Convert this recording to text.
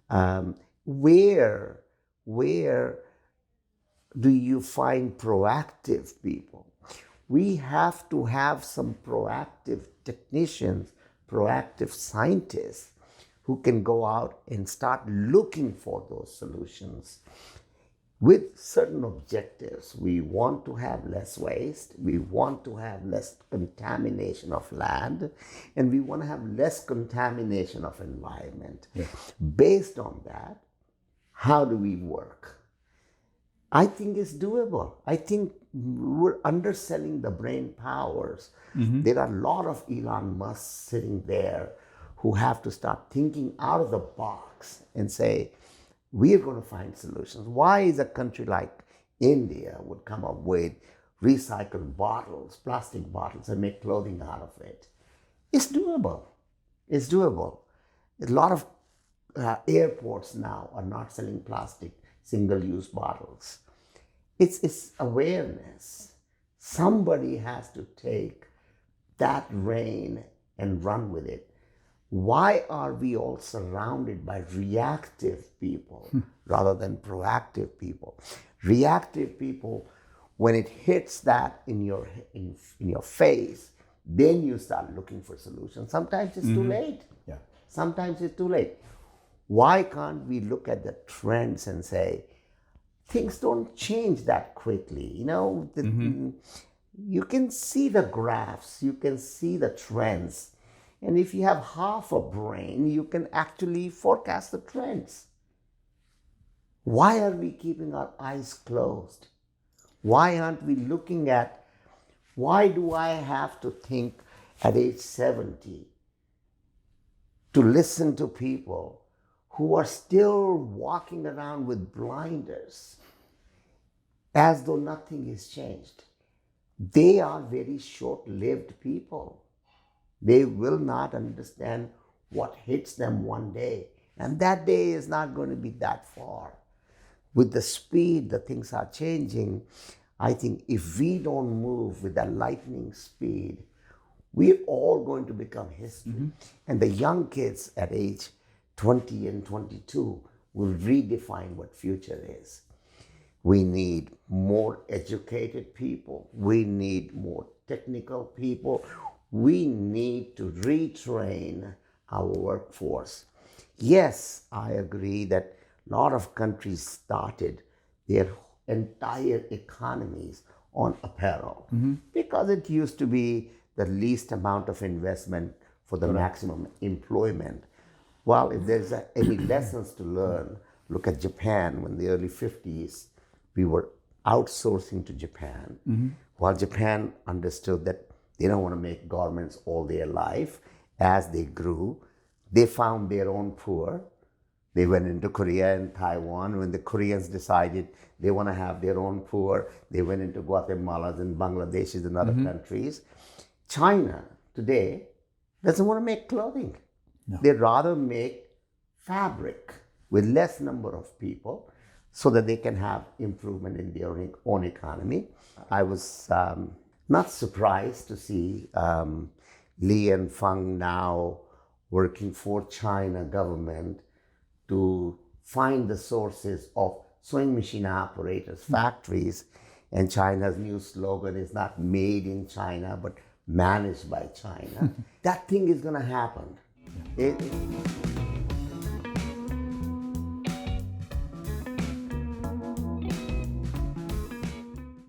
Where do you find proactive people? We have to have some proactive technicians, proactive scientists who can go out and start looking for those solutions with certain objectives. We want to have less waste, we want to have less contamination of land, and we want to have less contamination of environment. Yeah. Based on that, how do we work? I think it's doable. I think we're underselling the brain powers. There are a lot of Elon Musk sitting there who have to start thinking out of the box and say, we're going to find solutions. Why is a country like India would come up with recycled bottles, plastic bottles, and make clothing out of it? It's doable. It's doable. A lot of airports now are not selling plastic single-use bottles. It's awareness. Somebody has to take that reign and run with it. Why are we all surrounded by reactive people rather than proactive people? Reactive people, when it hits that in your face, then you start looking for solutions. Sometimes it's too late. Yeah. Sometimes it's too late. Why can't we look at the trends and say, things don't change that quickly? You know, you can see the graphs, you can see the trends. And if you have half a brain, you can actually forecast the trends. Why are we keeping our eyes closed? Why aren't we looking at, why do I have to think at age 70 to listen to people who are still walking around with blinders as though nothing has changed? They are very short-lived people. They will not understand what hits them one day. And that day is not going to be that far. With the speed that things are changing, I think if we don't move with that lightning speed, we're all going to become history. And the young kids at age 20 and 22 will redefine what future is. We need more educated people. We need more technical people. We need to retrain our workforce. Yes, I agree that a lot of countries started their entire economies on apparel because it used to be the least amount of investment for the maximum employment. Well, if there's any lessons to learn, look at Japan. When the early 50s, we were outsourcing to Japan. While Japan understood that they don't want to make garments all their life, as they grew, they found their own poor. They went into Korea and Taiwan. When the Koreans decided they want to have their own poor, they went into Guatemala and Bangladeshis and other countries. China today doesn't want to make clothing. No. They rather make fabric with less number of people so that they can have improvement in their own economy. I was not surprised to see Li and Feng now working for China government to find the sources of sewing machine operators, factories, and China's new slogan is not made in China, but managed by China. That thing is going to happen.